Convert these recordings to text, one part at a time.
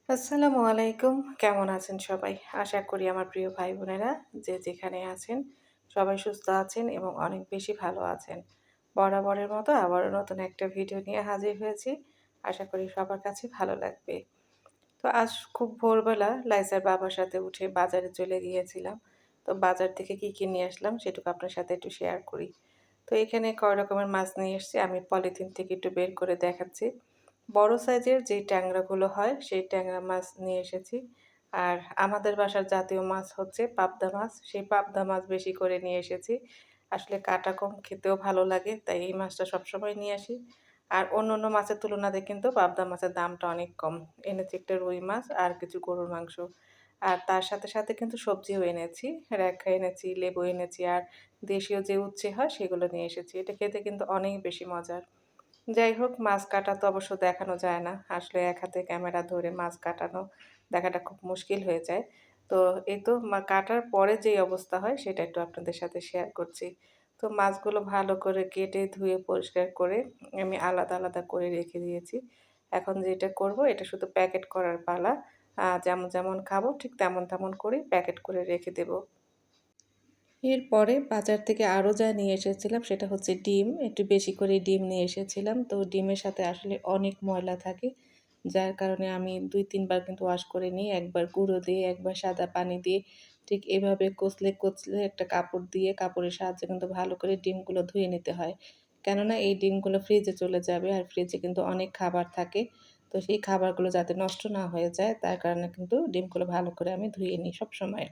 আসসালামু আলাইকুম। কেমন আছেন সবাই? আশা করি আমার প্রিয় ভাই-বোনেরা যে যেখানে আছেন সবাই সুস্থ আছেন এবং অনেক বেশি ভালো আছেন। বরাবরের মতো আবারও নতুন একটা ভিডিও নিয়ে হাজির হয়েছি। আশা করি সবার কাছে ভালো লাগবে। তো আজ খুব ভোরবেলা লাইসার বাবার সাথে উঠে বাজারে চলে গিয়েছিলাম। তো বাজার থেকে কি নিয়ে আসলাম সেটুকু আপনার সাথে একটু শেয়ার করি। তো এখানে কয় রকমের মাছ নিয়ে এসছি আমি পলিথিন থেকে একটু বের করে দেখাচ্ছি। বড় সাইজের যে ট্যাংরাগুলো হয় সেই ট্যাংরা মাছ নিয়ে এসেছি। আর আমাদের বাসার জাতীয় মাছ হচ্ছে পাবদা মাছ। সেই পাবদা মাছ বেশি করে নিয়ে এসেছি। আসলে কাঁটা কম, খেতেও ভালো লাগে তাই এই মাছটা সবসময় নিয়ে আসি। আর অন্যান্য মাছের তুলনাতে কিন্তু পাবদা মাছের দামটা অনেক কম। এনেছি একটা রুই মাছ আর কিছু গরুর মাংস। আর তার সাথে কিন্তু সবজিও এনেছি। র‍্যাখা এনেছি, লেবু এনেছি আর দেশীয় যে উচ্ছে হয় সেগুলো নিয়ে এসেছি। এটা খেতে কিন্তু অনেক বেশি মজার। যাই হোক, মাছ কাটা তো অবশ্য দেখানো যায় না। আসলে এক হাতে ক্যামেরা ধরে মাছ কাটানো দেখাটা খুব মুশকিল হয়ে যায়। তো এই তো কাটার পরে যেই অবস্থা হয় সেটা একটু আপনাদের সাথে শেয়ার করছি। তো মাছগুলো ভালো করে কেটে ধুয়ে পরিষ্কার করে আমি আলাদা করে রেখে দিয়েছি। এখন যেটা করব এটা শুধু প্যাকেট করার পালা। যেমন খাবো ঠিক তেমন করেই প্যাকেট করে রেখে দেব। এরপরে বাজার থেকে আরও যা নিয়ে এসেছিলাম সেটা হচ্ছে ডিম। একটু বেশি করে ডিম নিয়ে এসেছিলাম। তো ডিমের সাথে আসলে অনেক ময়লা থাকে। যার কারণে আমি ২-৩ বার কিন্তু ওয়াশ করে নিই। একবার গুঁড়ো দিয়ে, একবার সাদা পানি দিয়ে ঠিক এভাবে কচলে একটা কাপড় দিয়ে কাপড়ের সাহায্যে কিন্তু ভালো করে ডিমগুলো ধুয়ে নিতে হয়। কেননা এই ডিমগুলো ফ্রিজে চলে যাবে আর ফ্রিজে কিন্তু অনেক খাবার থাকে। তো সেই খাবারগুলো যাতে নষ্ট না হয়ে যায় তার কারণে কিন্তু ডিমগুলো ভালো করে আমি ধুয়ে নিই সবসময়।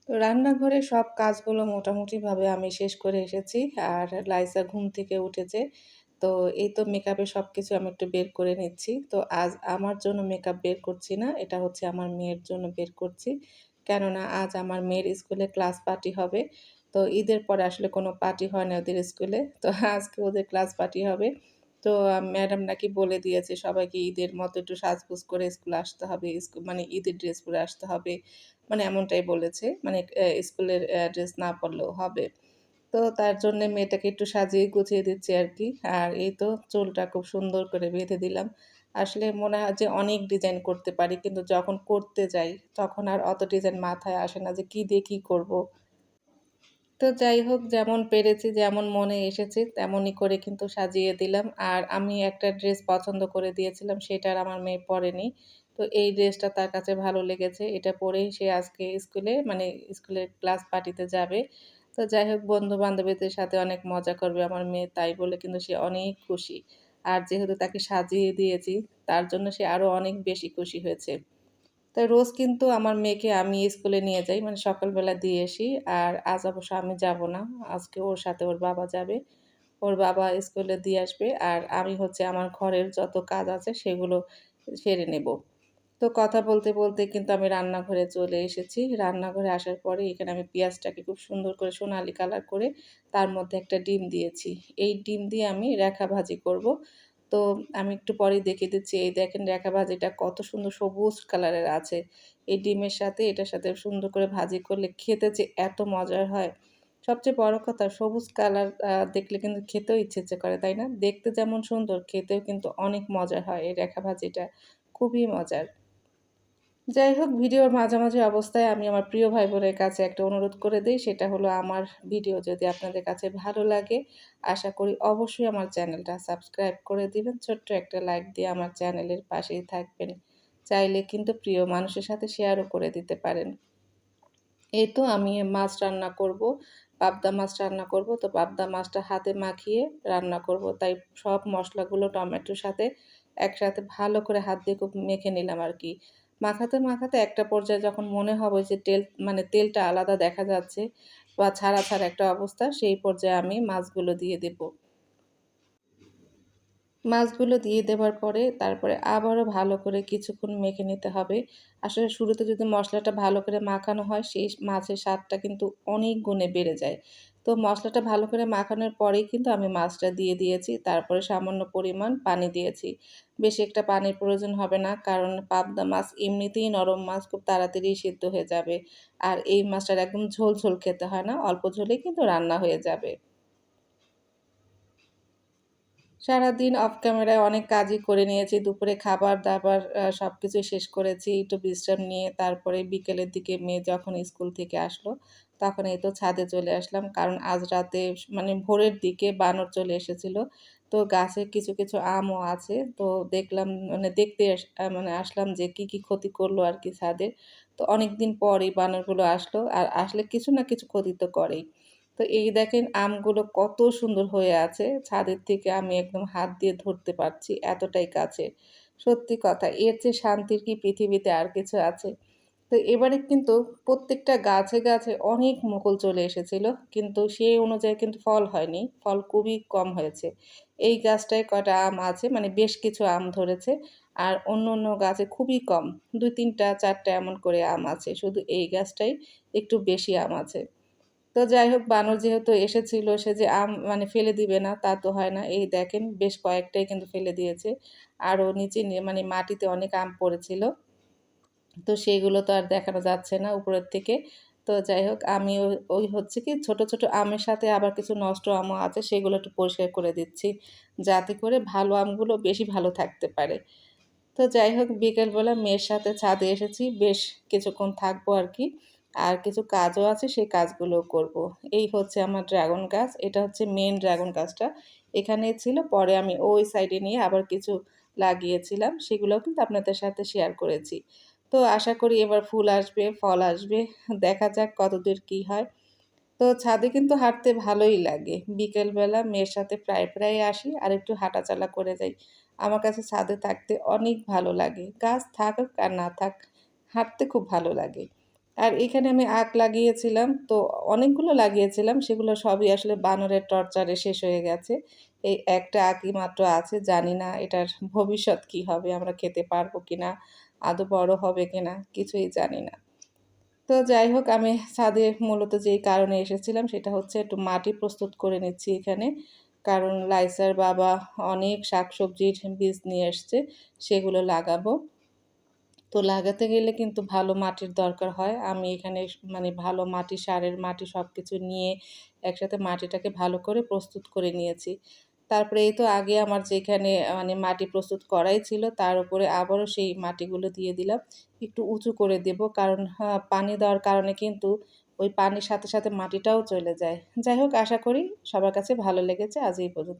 তো রান্নাঘরে সব কাজগুলো মোটামুটিভাবে আমি শেষ করে এসেছি। আর লাইসা ঘুম থেকে উঠেছে। তো এই তো মেকআপের সবকিছু আমি একটু বের করে নিচ্ছি। তো আজ আমার জন্য মেকআপ বের করছি না। এটা হচ্ছে আমার মেয়ের জন্য বের করছি। কেননা আজ আমার মেয়ের স্কুলে ক্লাস পার্টি হবে। তো ঈদের পরে আসলে কোনো পার্টি হয় না ওদের স্কুলে। তো আজকে ওদের ক্লাস পার্টি হবে। তো ম্যাডাম নাকি বলে দিয়েছে সবাইকে ঈদের মতো একটু সাজগোজ করে স্কুলে আসতে হবে। মানে ঈদের ড্রেস পরে আসতে হবে। মানে এমনটাই বলেছে। মানে স্কুলের ড্রেস না পড়লেও হবে। তো তার জন্যে মেয়েটাকে একটু সাজিয়ে গুছিয়ে দিচ্ছি আরকি। আর এই তো চুলটা খুব সুন্দর করে বেঁধে দিলাম। আসলে মনে হয় যে অনেক ডিজাইন করতে পারি। কিন্তু যখন করতে যাই তখন আর অত ডিজাইন মাথায় আসে না যে কি দিয়ে কি করব। তো যাই হোক, যেমন পেরেছি, যেমন মনে এসেছে তেমনই করে কিন্তু সাজিয়ে দিলাম। আর আমি একটা ড্রেস পছন্দ করে দিয়েছিলাম সেটা আর আমার মেয়ে পড়েনি। তো এই ড্রেসটা তার কাছে ভালো লেগেছে। এটা পরেই সে আজকে স্কুলের ক্লাস পার্টিতে যাবে। তো যাই হোক, বন্ধু-বান্ধবীদের সাথে অনেক মজা করবে আমার মেয়ে, তাই বলে কিন্তু সে অনেক খুশি। আর যেহেতু তাকে সাজিয়ে দিয়েছি তার জন্য সে আরো অনেক বেশি খুশি হয়েছে। তো রোজ কিন্তু আমার মেয়েকে আমি স্কুলে নিয়ে যাই। মানে সকালবেলা দিয়ে আসি। আর আজ অবশ্য আমি যাব না। আজকে ওর সাথে ওর বাবা যাবে। ওর বাবা স্কুলে দিয়ে আসবে। আর আমি হচ্ছে আমার ঘরের যত কাজ আছে সেগুলো সেরে নেব। তো কথা বলতে কিন্তু আমি রান্নাঘরে চলে এসেছি। রান্নাঘরে আসার পরে এখানে আমি পেঁয়াজটাকে খুব সুন্দর করে সোনালি কালার করে তার মধ্যে একটা ডিম দিয়েছি। এই ডিম দিয়ে আমি রেখা ভাজি করব। তো আমি একটু পরেই দেখিয়ে দিচ্ছি। এই দেখেন, রেখা ভাজিটা কত সুন্দর সবুজ কালারের আছে। এই ডিমের সাথে এটার সাথে সুন্দর করে ভাজি করলে খেতে যে এত মজার হয়। সবচেয়ে বড় কথা, সবুজ কালার দেখলে কিন্তু খেতেও ইচ্ছে করে, তাই না? দেখতে যেমন সুন্দর, খেতেও কিন্তু অনেক মজার হয় এই রেখা ভাজিটা। খুবই মজার। যাই হোক, ভিডিওর মাঝামাঝি অবস্থায় আমি আমার প্রিয় ভাই-বোনের কাছে একটা অনুরোধ করে দেই। সেটা হলো, আমার ভিডিও যদি আপনাদের কাছে ভালো লাগে, আশা করি অবশ্যই আমার চ্যানেলটা সাবস্ক্রাইব করে দিবেন। ছোট্ট একটা লাইক দিয়ে আমার চ্যানেলের পাশেই থাকবেন। চাইলে কিন্তু প্রিয় মানুষের সাথে শেয়ারও করে দিতে পারেন। এই তো আমি মাছ রান্না করব। পাবদা মাছ রান্না করব। তো পাবদা মাছটা হাতে মাখিয়ে রান্না করব। তাই সব মসলাগুলো টমেটোর সাথে একসাথে ভালো করে হাত দিয়ে খুব মেখে নিলাম আরকি। মাখাতে একটা পর্যায়ে যখন মনে হবে যে তেলটা আলাদা দেখা যাচ্ছে বা ছাড়া একটা অবস্থা, সেই পর্যায়ে আমি মাছগুলো দিয়ে দেব। মাছগুলো দিয়ে দেওয়ার পরে তারপরে আবারও ভালো করে কিছুক্ষণ মেখে নিতে হবে। আসলে শুরুতে যদি মসলাটা ভালো করে মাখানো হয় সেই মাছের স্বাদটা কিন্তু অনেক গুণে বেড়ে যায়। তো মসলাটা ভালো করে মাখানোর পরেই কিন্তু আমি মাছটা দিয়ে দিয়েছি। তারপরে সামান্য পরিমাণ পানি দিয়েছি। বেশি একটা পানির প্রয়োজন হবে না, কারণ পাবদা মাছ এমনিতেই নরম মাছ, খুব তাড়াতাড়ি সিদ্ধ হয়ে যাবে। আর এই মাছটার একদম ঝোল খেতে হয় না। অল্প ঝোলেই কিন্তু রান্না হয়ে যাবে। সারাদিন অফ ক্যামেরায় অনেক কাজই করে নিয়েছি। দুপুরে খাবার-দাবার সবকিছুই শেষ করেছি। একটু বিশ্রাম নিয়ে তারপরে বিকেলের দিকে মেয়ে যখন স্কুল থেকে আসলো, তখন এই তো ছাদে চলে আসলাম। কারণ আজ রাতে মানে ভোরের দিকে বানর চলে এসেছিল। তো গাছে কিছু আমও আছে। তো দেখলাম মানে দেখতে মানে আসলাম যে কি ক্ষতি করলো আরকি ছাদের। তো অনেকদিন পর এই বানরগুলো আসলো। আর আসলে কিছু না কিছু ক্ষতি তো করেই। তো এই দেখেন আমগুলো কত সুন্দর হয়ে আছে। ছাদের থেকে আমি একদম হাত দিয়ে ধরতে পারছি, এতটাই কাছে। সত্যি কথা, এর চেয়ে শান্তির কি পৃথিবীতে আর কিছু আছে? তো এবারে কিন্তু প্রত্যেকটা গাছে অনেক মুকুল চলে এসেছিল। কিন্তু সেই অনুযায়ী কিন্তু ফল হয়নি। ফল খুবই কম হয়েছে। এই গাছটায় কয়টা আম আছে, মানে বেশ কিছু আম ধরেছে। আর অন্য গাছে খুবই কম। ২, ৩ টা ৪ টা এমন করে আম আছে। শুধু এই গাছটাই একটু বেশি আম আছে। তো যাই হোক বানর যেহেতু এসেছিল সে যে আম মানে ফেলে দিবে না তা তো হয় না। এই দেখেন বেশ কয়েকটাই কিন্তু ফেলে দিয়েছে। আরও নিচে মানে মাটিতে অনেক আম পড়েছিল। তো সেগুলো তো আর দেখানো যাচ্ছে না উপরের থেকে। তো যাই হোক আমি ওই হচ্ছে কি ছোট আমের সাথে আবার কিছু নষ্ট আমও আছে সেগুলো একটু পরিষ্কার করে দিচ্ছি। যাতে করে ভালো আমগুলো বেশি ভালো থাকতে পারে। তো যাই হোক বিকেলবেলা মেয়ের সাথে ছাদে এসেছি। বেশ কিছুক্ষণ থাকবো আরকি। আর কিছু কাজও আছে সেই কাজগুলোও করব। এই হচ্ছে আমার ড্রাগন গাছ। এটা হচ্ছে মেইন ড্রাগন গাছটা। এখানেই ছিল। পরে আমি ওই সাইডে নিয়ে আবার কিছু লাগিয়েছিলাম। সেগুলোও কিন্তু আপনাদের সাথে শেয়ার করেছি। তো আশা করি এবার ফুল আসবে, ফল আসবে। দেখা যাক কতদূর কি হয়। তো ছাদে কিন্তু হাঁটতে ভালোই লাগে। বিকেলবেলা মেয়ের সাথে প্রায় আসি আর একটু হাঁটাচলা করে যাই। আমার কাছে ছাদে থাকতে অনেক ভালো লাগে। গাছ থাকুক আর না থাক, হাঁটতে খুব ভালো লাগে। আর এখানে আমি আখ লাগিয়েছিলাম, তো অনেকগুলো লাগিয়েছিলাম। সেগুলো সবই আসলে বানরের টর্চারে শেষ হয়ে গেছে। এই একটা আখই মাত্র আছে। জানি না এটার ভবিষ্যৎ কি হবে? আমরা খেতে পারবো কিনা? আদৌ বড় হবে কিনা? কিছুই জানি না। তো যাই হোক আমি ছাদে মূলত যেই কারণে এসেছিলাম সেটা হচ্ছে একটু মাটি প্রস্তুত করে নিচ্ছি এখানে। কারণ লাইসার বাবা অনেক শাকসবজির বীজ নিয়ে এসছে, সেগুলো লাগাবো। তো লাগাতে গেলে কিন্তু ভালো মাটির দরকার হয়। আমি এখানে মানে ভালো মাটি, সারের মাটি সবকিছু নিয়ে একসাথে মাটিটাকে ভালো করে প্রস্তুত করে নিয়েছি। তারপরে এই তো আগে আমার যেখানে মানে মাটি প্রস্তুত করাই ছিল তার উপরে আবারও সেই মাটিগুলো দিয়ে দিলাম। একটু উঁচু করে দেব কারণ পানি দেওয়ার কারণে কিন্তু ওই পানির সাথে মাটিটাও চলে যায়। যাই হোক আশা করি সবার কাছে ভালো লেগেছে। আজ এই পর্যন্ত।